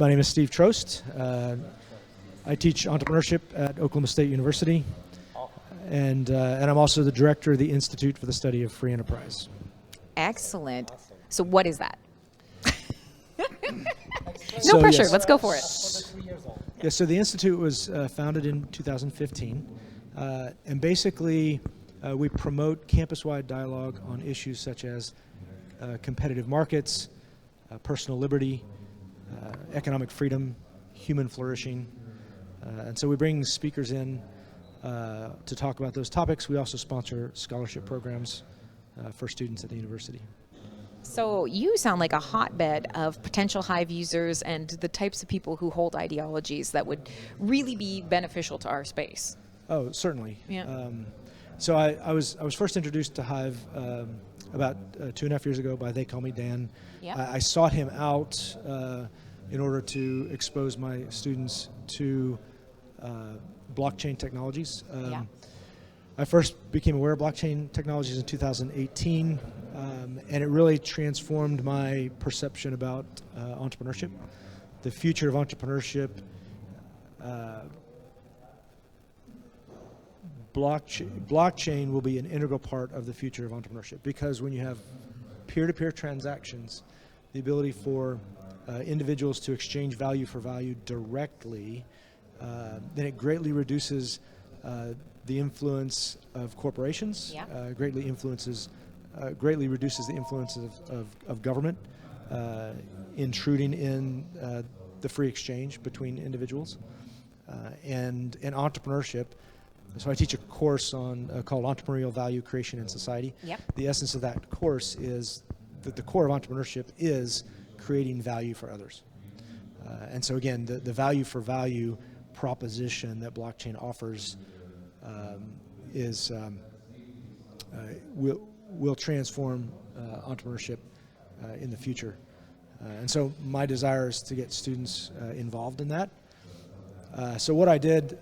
My name is Steve Trost. I teach entrepreneurship at Oklahoma State University, and I'm also the director of the Institute for the Study of Free Enterprise. Excellent. So what is that? No pressure. Yes. Let's go for it. Yeah, so the Institute was founded in 2015, and basically we promote campus-wide dialogue on issues such as competitive markets, personal liberty, economic freedom, human flourishing. And so we bring speakers in to talk about those topics. We also sponsor scholarship programs for students at the university. So you sound like a hotbed of potential Hive users and the types of people who hold ideologies that would really be beneficial to our space. Oh, certainly. Yeah. So I was first introduced to Hive about 2.5 years ago by They Call Me Dan. Yeah. I sought him out in order to expose my students to blockchain technologies. Yeah. I first became aware of blockchain technologies in 2018, and it really transformed my perception about entrepreneurship. The future of entrepreneurship, blockchain will be an integral part of the future of entrepreneurship, because when you have peer-to-peer transactions, the ability for individuals to exchange value for value directly, then it greatly reduces the influence of corporations, Yeah. greatly reduces the influence of government, intruding in the free exchange between individuals, and entrepreneurship. So I teach a course on called Entrepreneurial Value Creation in Society. Yep. The essence of that course is that the core of entrepreneurship is creating value for others. And so again, the value for value proposition that blockchain offers will transform entrepreneurship in the future. And so my desire is to get students involved in that. So what I did,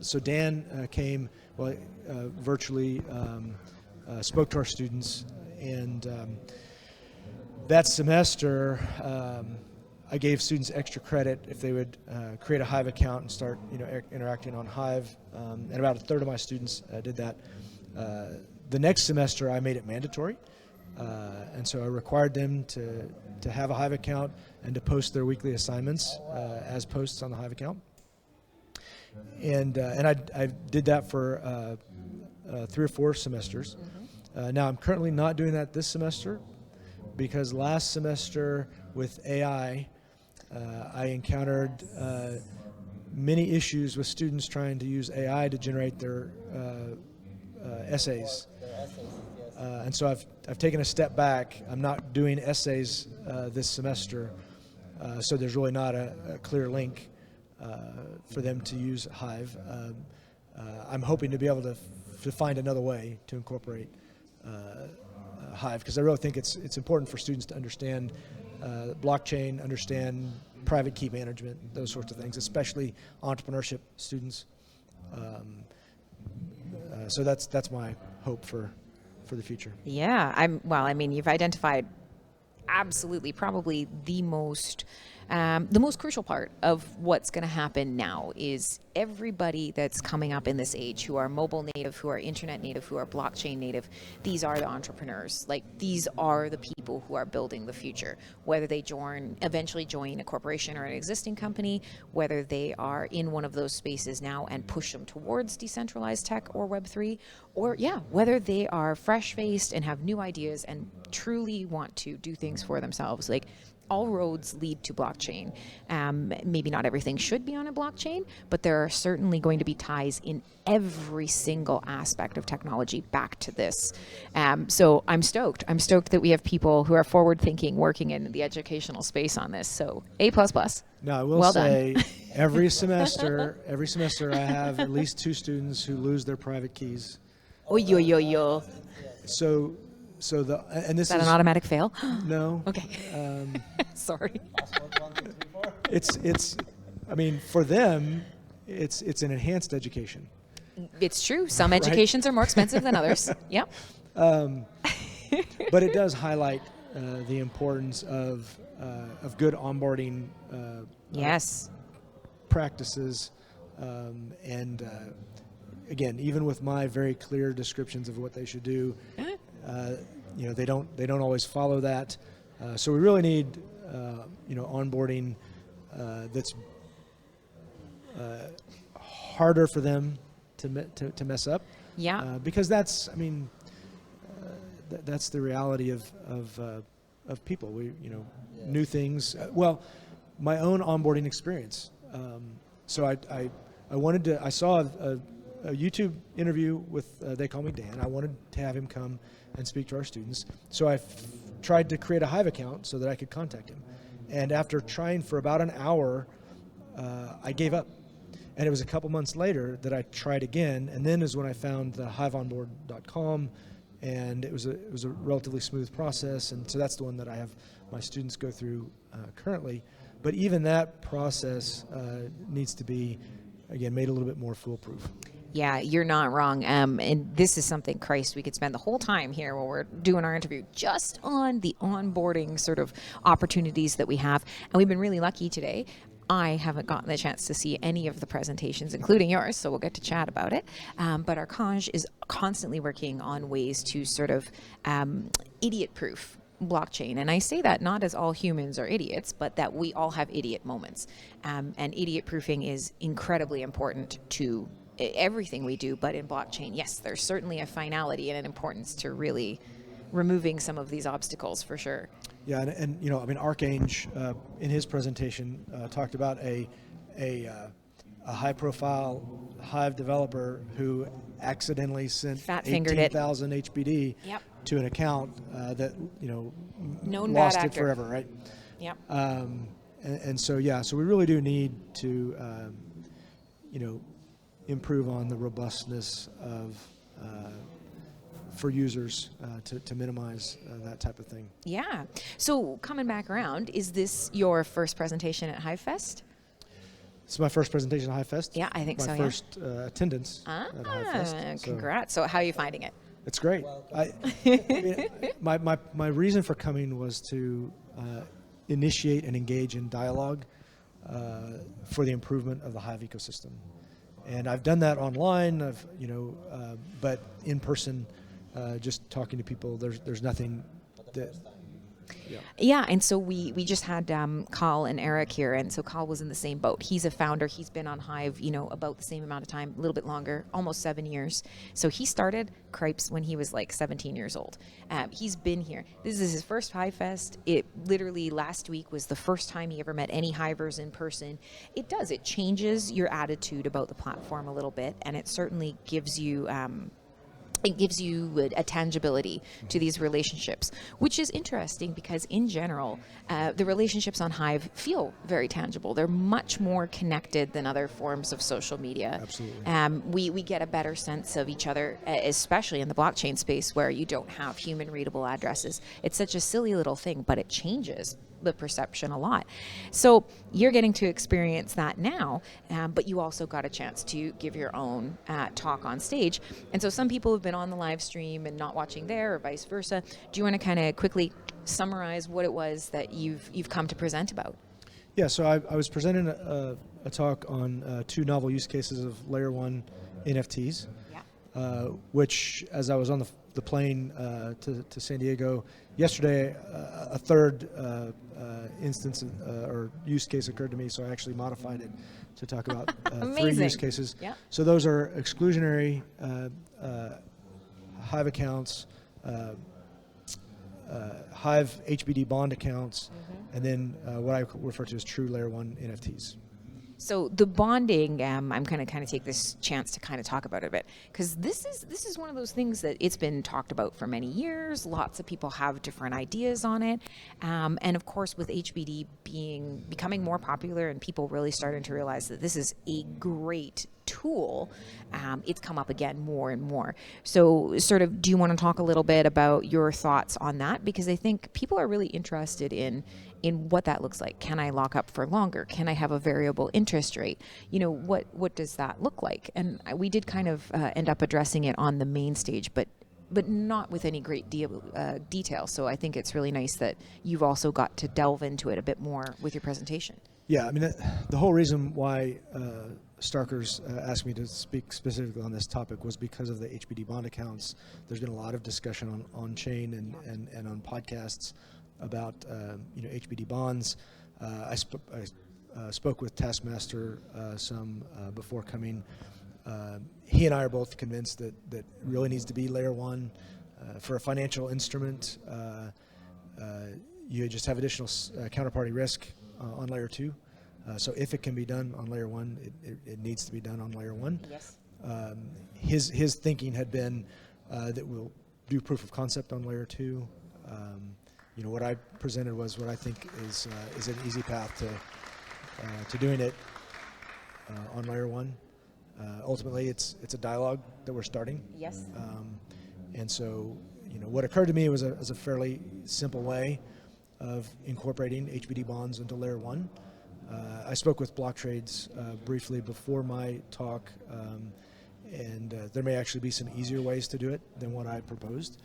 so Dan came, virtually spoke to our students, and that semester I gave students extra credit if they would create a Hive account and start interacting on Hive, and about a third of my students did that. The next semester I made it mandatory, and so I required them to have a Hive account and to post their weekly assignments as posts on the Hive account. And I did that for 3 or 4 semesters. Now I'm currently not doing that this semester, because last semester with AI, I encountered many issues with students trying to use AI to generate their essays. And so I've taken a step back. I'm not doing essays this semester, so there's really not a clear link for them to use Hive. I'm hoping to be able to find another way to incorporate Hive, because I really think it's important for students to understand blockchain, understand private key management, those sorts of things, especially entrepreneurship students. So that's my hope for the future. Yeah, you've identified absolutely probably the most crucial part of what's going to happen now is everybody that's coming up in this age who are mobile native, who are internet native, who are blockchain native. These are the entrepreneurs. Like, these are the people who are building the future, whether they eventually join a corporation or an existing company, whether they are in one of those spaces now and push them towards decentralized tech or Web3, or whether they are fresh-faced and have new ideas and truly want to do things for themselves. Like, all roads lead to blockchain. Maybe not everything should be on a blockchain, but there are certainly going to be ties in every single aspect of technology back to this. So I'm stoked. I'm stoked that we have people who are forward-thinking working in the educational space on this. So A++. Now, I will say every semester I have at least 2 students who lose their private keys. Yo. So and this is that an automatic fail? No. Okay. Sorry. It's. I mean, for them, it's an enhanced education. It's true. Some educations are more expensive than others. Yep. But it does highlight the importance of of good onboarding Yes. practices, and again, even with my very clear descriptions of what they should do, they don't always follow that. So we really need onboarding that's harder for them to mess up. Yeah. Because that's that's the reality of people. We new things. Well, my own onboarding experience. So I saw a YouTube interview with They Call Me Dan. I wanted to have him come and speak to our students. So I tried to create a Hive account so that I could contact him. And after trying for about an hour, I gave up. And it was a couple months later that I tried again, and then is when I found the HiveOnboard.com, and it was a relatively smooth process. And so that's the one that I have my students go through currently. But even that process needs to be, again, made a little bit more foolproof. Yeah, you're not wrong. And this is something, Christ, we could spend the whole time here while we're doing our interview just on the onboarding sort of opportunities that we have. And we've been really lucky today. I haven't gotten the chance to see any of the presentations, including yours, so we'll get to chat about it. But Archange is constantly working on ways to sort of idiot-proof blockchain. And I say that not as all humans are idiots, but that we all have idiot moments. And idiot-proofing is incredibly important to everything we do, but in blockchain, yes, there's certainly a finality and an importance to really removing some of these obstacles for sure. Yeah, and Archange in his presentation talked about a high-profile Hive developer who accidentally sent Fat-fingered 18,000 HBD Yep. to an account that Known lost bad it actor. forever, right? Yep. And so we really do need to improve on the robustness of for users to minimize that type of thing. Yeah. So coming back around, is this your first presentation at HiveFest? It's my first presentation at HiveFest. Yeah, I think so, My yeah. first attendance at HiveFest. So Congrats. So how are you finding it? it's great. My reason for coming was to initiate and engage in dialogue for the improvement of the Hive ecosystem. And I've done that online, but in person, just talking to people, there's nothing that. Yeah, and so we just had Carl and Eric here, and so Carl was in the same boat. He's a founder. He's been on Hive, about the same amount of time, a little bit longer, almost 7 years. So he started Cripes when he was like 17 years old. He's been here. This is his first HiveFest. It literally last week was the first time he ever met any Hivers in person. It changes your attitude about the platform a little bit, and it certainly gives you a tangibility to these relationships, which is interesting because in general, the relationships on Hive feel very tangible. They're much more connected than other forms of social media. Absolutely. We get a better sense of each other, especially in the blockchain space where you don't have human readable addresses. It's such a silly little thing, but it changes the perception a lot. So you're getting to experience that now, but you also got a chance to give your own talk on stage. And so some people have been on the live stream and not watching there or vice versa. Do you want to kind of quickly summarize what it was that you've come to present about? Yeah, so I was presenting a talk on two novel use cases of Layer 1 NFTs, which, as I was on the plane to San Diego yesterday, a third instance or use case occurred to me, so I actually modified it to talk about three use cases. Yeah. So those are exclusionary Hive accounts, Hive HBD bond accounts, and then what I refer to as true Layer 1 NFTs. So the bonding, I'm going to kind of take this chance to kind of talk about it a bit, because this is one of those things that it's been talked about for many years. Lots of people have different ideas on it, and of course, with HBD becoming more popular and people really starting to realize that this is a great tool, it's come up again more and more. So sort of, do you want to talk a little bit about your thoughts on that? Because I think people are really interested in what that looks like. Can I lock up for longer? Can I have a variable interest rate? What does that look like? And we did kind of end up addressing it on the main stage, but but not with any great detail. So I think it's really nice that you've also got to delve into it a bit more with your presentation. Yeah, I mean, the whole reason why Starkers asked me to speak specifically on this topic was because of the HBD bond accounts. There's been a lot of discussion on chain and on podcasts about HBD bonds. I spoke with Taskmaster some before coming. He and I are both convinced that it really needs to be layer one for a financial instrument. You just have additional counterparty risk on layer two. So if it can be done on layer one, it needs to be done on layer one. Yes. His thinking had been that we'll do proof of concept on layer two. What I presented was what I think is an easy path to doing it on layer one. Ultimately, it's a dialogue that we're starting. Yes. And so, what occurred to me was a fairly simple way of incorporating HBD bonds into layer one. I spoke with Block Trades briefly before my talk, and there may actually be some easier ways to do it than what I proposed.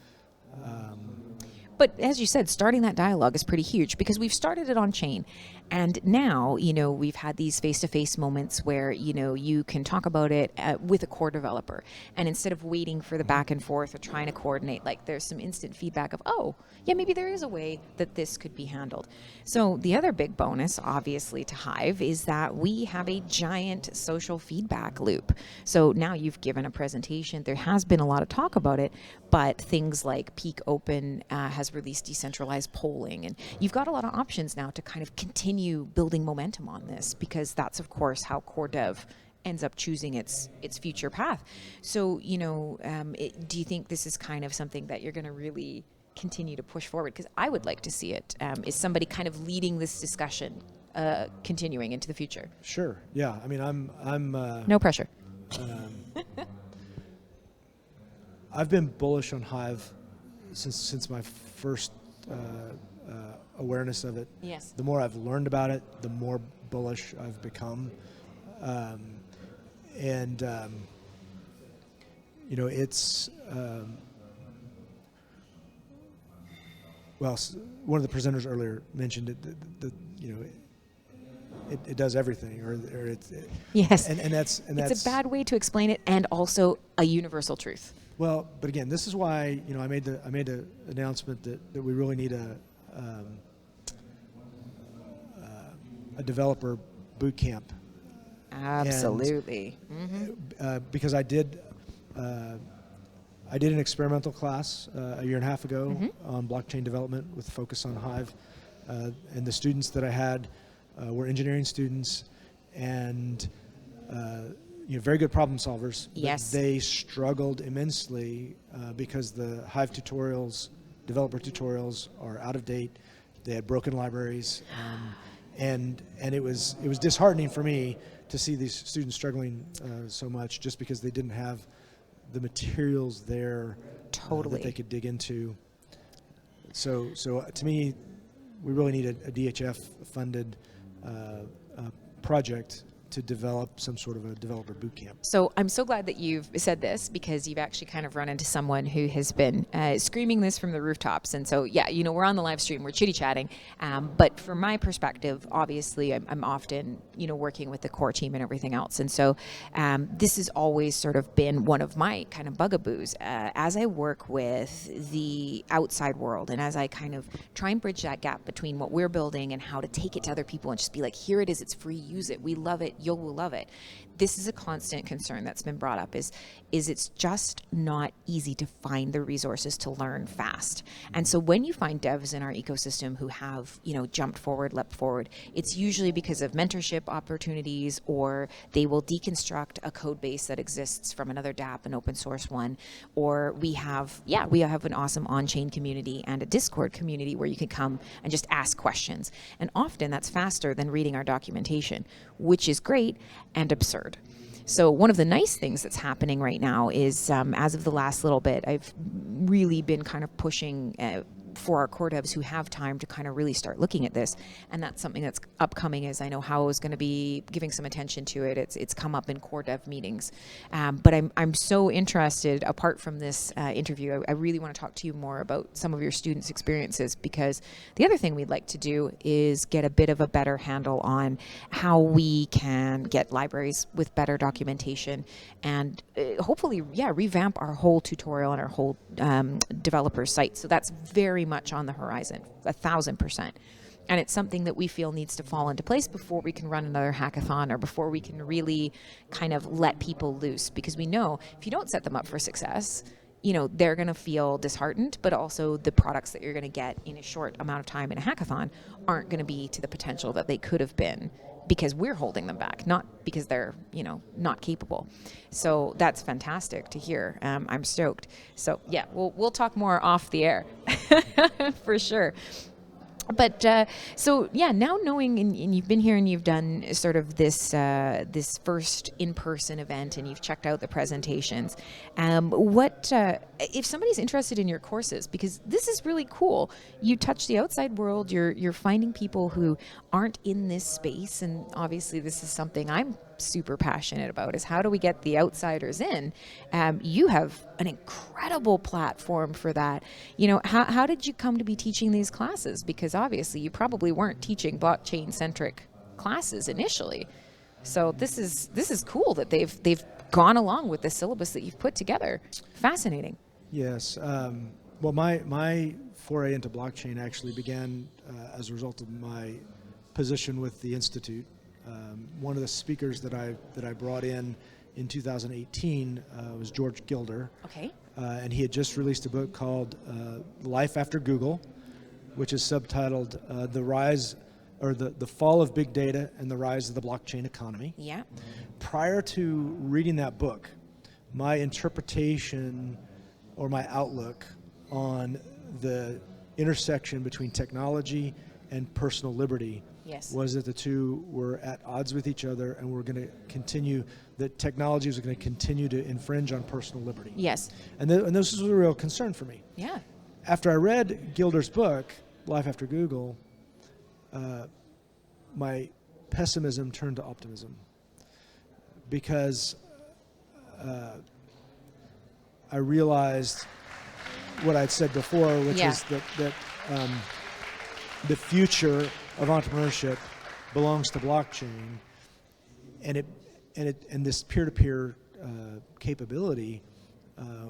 But as you said, starting that dialogue is pretty huge because we've started it on chain. And now, we've had these face-to-face moments where, you can talk about it with a core developer. And instead of waiting for the back and forth or trying to coordinate, there's some instant feedback of, oh, yeah, maybe there is a way that this could be handled. So the other big bonus, obviously, to Hive is that we have a giant social feedback loop. So now you've given a presentation. There has been a lot of talk about it, but things like Peak Open has released decentralized polling. And you've got a lot of options now to kind of continue building momentum on this, because that's, of course, how core dev ends up choosing its future path. So, do you think this is kind of something that you're going to really continue to push forward? Because I would like to see it. Is somebody kind of leading this discussion continuing into the future? Sure. Yeah. I mean, I'm no pressure. I've been bullish on Hive since my first awareness of it. Yes. The more I've learned about it, the more bullish I've become. It's one of the presenters earlier mentioned it. It does everything, or it's yes, and that's it's a bad way to explain it, and also a universal truth. Well, but again, this is why I made the announcement that we really need a developer boot camp. Absolutely. Because I did an experimental class a year and a half ago on blockchain development with a focus on Hive, and the students that I had were engineering students and very good problem solvers. Yes. But they struggled immensely because the Hive developer tutorials are out of date. They had broken libraries, and it was disheartening for me to see these students struggling so much just because they didn't have the materials there that they could dig into. So to me, we really need a DHF funded project to develop some sort of a developer boot camp. So I'm so glad that you've said this, because you've actually kind of run into someone who has been screaming this from the rooftops. And so, yeah, we're on the live stream, we're chitty-chatting. But from my perspective, obviously, I'm often, working with the core team and everything else. And so this has always sort of been one of my kind of bugaboos. As I work with the outside world and as I kind of try and bridge that gap between what we're building and how to take it to other people and just be like, here it is, it's free, use it, we love it, you will love it. This is a constant concern that's been brought up is it's just not easy to find the resources to learn fast. And so when you find devs in our ecosystem who have, jumped forward, leapt forward, it's usually because of mentorship opportunities, or they will deconstruct a code base that exists from another dApp, an open source one, or we have an awesome on-chain community and a Discord community where you can come and just ask questions. And often that's faster than reading our documentation, which is great and absurd. So one of the nice things that's happening right now is, as of the last little bit, I've really been kind of pushing for our core devs who have time to kind of really start looking at this. And that's something that's upcoming, as I know How is going to be giving some attention to it. It's come up in core dev meetings. But I'm so interested, apart from this interview, I really want to talk to you more about some of your students' experiences, because the other thing we'd like to do is get a bit of a better handle on how we can get libraries with better documentation and hopefully, revamp our whole tutorial and our whole developer site. So that's very much on the horizon, 1,000%. And it's something that we feel needs to fall into place before we can run another hackathon, or before we can really kind of let people loose. Because we know if you don't set them up for success, they're going to feel disheartened, but also the products that you're going to get in a short amount of time in a hackathon aren't going to be to the potential that they could have been, because we're holding them back, not because they're, not capable. So that's fantastic to hear. I'm stoked. So yeah, we'll talk more off the air for sure. But now knowing, and you've been here and you've done sort of this first in-person event, and you've checked out the presentations. What if somebody's interested in your courses? Because this is really cool. You touch the outside world. You're finding people who aren't in this space, and obviously this is something I'm super passionate about, is how do we get the outsiders in? You have an incredible platform for that. How did you come to be teaching these classes? Because obviously you probably weren't teaching blockchain centric classes initially. So this is cool that they've gone along with the syllabus that you've put together. Fascinating. Yes. Well, my foray into blockchain actually began as a result of my position with the Institute. One of the speakers that I brought in 2018 was George Gilder. Okay. And he had just released a book called Life After Google, which is subtitled The Rise, or the Fall of Big Data and the Rise of the Blockchain Economy. Yeah. Prior to reading that book, my interpretation or my outlook on the intersection between technology and personal liberty was that the two were at odds with each other, and we're going to continue, that technology was going to continue to infringe on personal liberty. Yes. And this was a real concern for me. Yeah. After I read Gilder's book, Life After Google, my pessimism turned to optimism, because I realized what I'd said before, which is that the future of entrepreneurship belongs to blockchain, and this peer-to-peer capability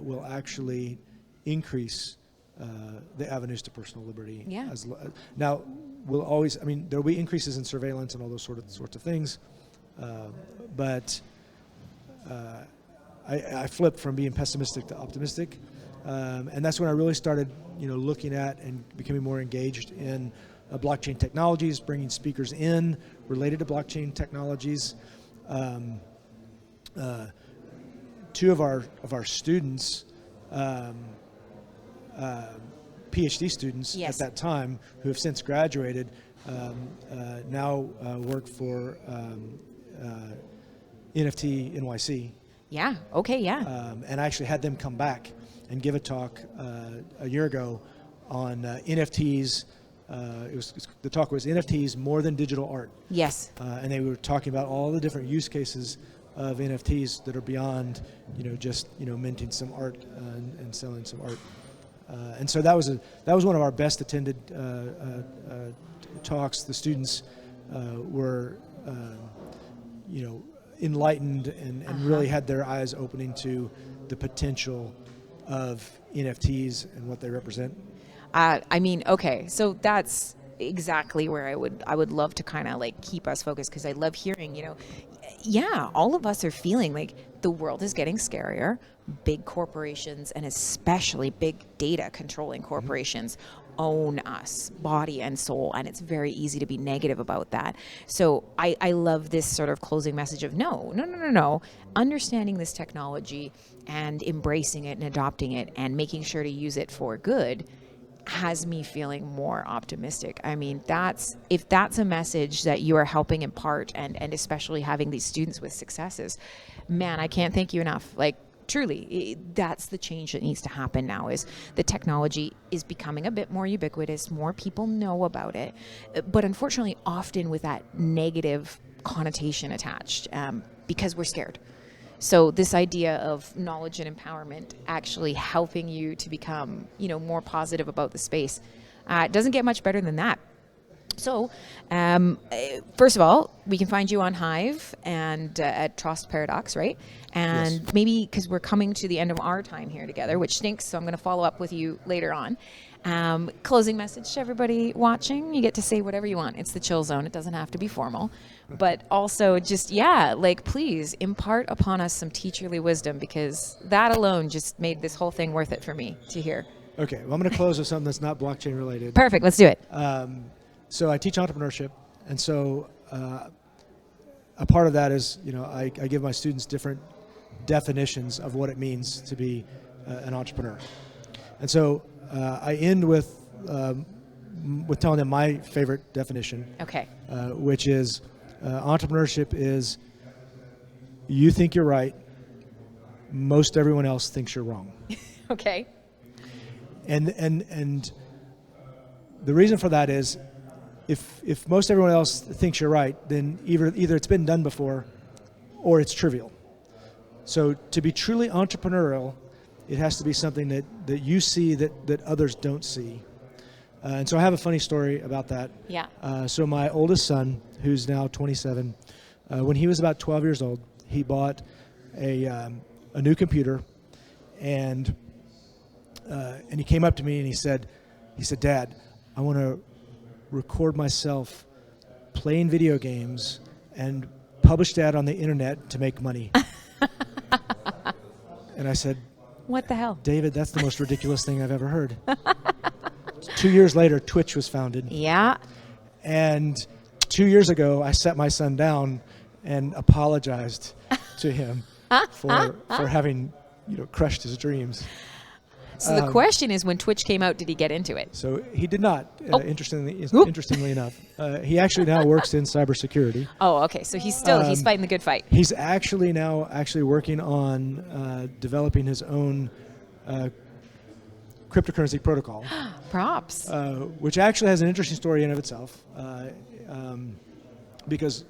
will actually increase the avenues to personal liberty. Yeah. Now, we'll always, there will be increases in surveillance and all those sorts of things, but I flipped from being pessimistic to optimistic, and that's when I really started, looking at and becoming more engaged in blockchain technologies, bringing speakers in related to blockchain technologies. Two of our students, PhD students at that time, who have since graduated, now work for NFT NYC. Yeah. Okay. Yeah. And I actually had them come back and give a talk a year ago on NFTs. The talk was NFTs more than digital art. Yes. And they were talking about all the different use cases of NFTs that are beyond, just minting some art and selling some art. And so that was one of our best attended talks. The students were, enlightened and really had their eyes opening to the potential of NFTs and what they represent. Okay, so that's exactly where I would love to kind of keep us focused, because I love hearing, all of us are feeling like the world is getting scarier. Big corporations, and especially big data controlling corporations, own us, body and soul, and it's very easy to be negative about that. So I love this sort of closing message of no. Understanding this technology and embracing it and adopting it and making sure to use it for good has me feeling more optimistic. If that's a message that you are helping impart, and especially having these students with successes, man, I can't thank you enough. truly, that's the change that needs to happen now. Is the technology is becoming a bit more ubiquitous, more people know about it, but unfortunately often with that negative connotation attached, because we're scared. So this idea of knowledge and empowerment actually helping you to become, more positive about the space, doesn't get much better than that. So, first of all, we can find you on Hive and at Trost Paradox, right? And Yes. maybe because we're coming to the end of our time here together, which stinks, so I'm going to follow up with you later on. Closing message to everybody watching. You get to say whatever you want. It's the chill zone. It doesn't have to be formal. But also just, please impart upon us some teacherly wisdom, because that alone just made this whole thing worth it for me to hear. Okay, well, I'm going to close with something that's not blockchain related. Perfect. Let's do it. So I teach entrepreneurship, and so a part of that is, I give my students different definitions of what it means to be an entrepreneur. And so I end with telling them my favorite definition, Okay. which is entrepreneurship is you think you're right, most everyone else thinks you're wrong. Okay. And the reason for that is if most everyone else thinks you're right, then either it's been done before or it's trivial. So to be truly entrepreneurial, it has to be something that you see that others don't see. And so I have a funny story about that. Yeah. So my oldest son, who's now 27, when he was about 12 years old, he bought a new computer, and he came up to me and he said, "Dad, I want to record myself playing video games and publish that on the internet to make money." And I said, What the hell? "David, that's the most ridiculous thing I've ever heard." 2 years later, Twitch was founded. Yeah. And 2 years ago, I sat my son down and apologized to him for having, crushed his dreams. So the question is, when Twitch came out, did he get into it? So he did not. Interestingly enough, he actually now works in cybersecurity. Oh, okay. So he's fighting the good fight. He's actually now working on developing his own cryptocurrency protocol. Props. Which actually has an interesting story in and of itself, because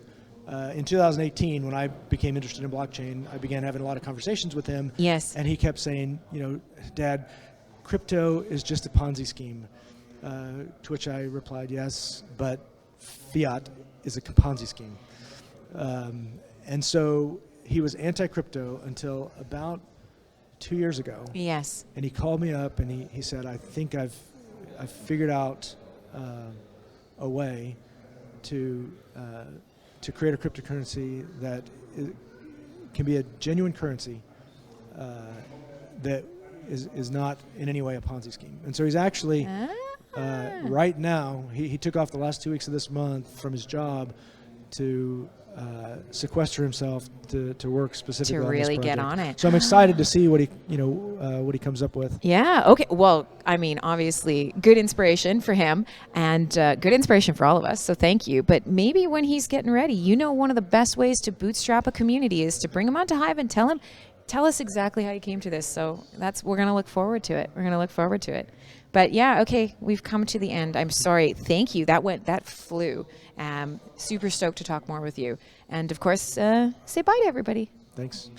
in 2018, when I became interested in blockchain, I began having a lot of conversations with him. Yes. And he kept saying, "Dad, crypto is just a Ponzi scheme." To which I replied, "Yes, but fiat is a Ponzi scheme." And so he was anti-crypto until about 2 years ago. Yes. And he called me up and he said, "I think I've figured out a way to create a cryptocurrency that can be a genuine currency that is not in any way a Ponzi scheme." And so he's actually right now he took off the last 2 weeks of this month from his job to sequester himself to work specifically To on this really get project. on it. So I'm excited to see what he comes up with. Yeah. Okay. Well, I mean, obviously, good inspiration for him and good inspiration for all of us. So thank you. But maybe when he's getting ready, one of the best ways to bootstrap a community is to bring him onto Hive and tell us exactly how you came to this. So we're going to look forward to it. But yeah, okay, we've come to the end. I'm sorry. Thank you. That flew. Super stoked to talk more with you. And of course, say bye to everybody. Thanks.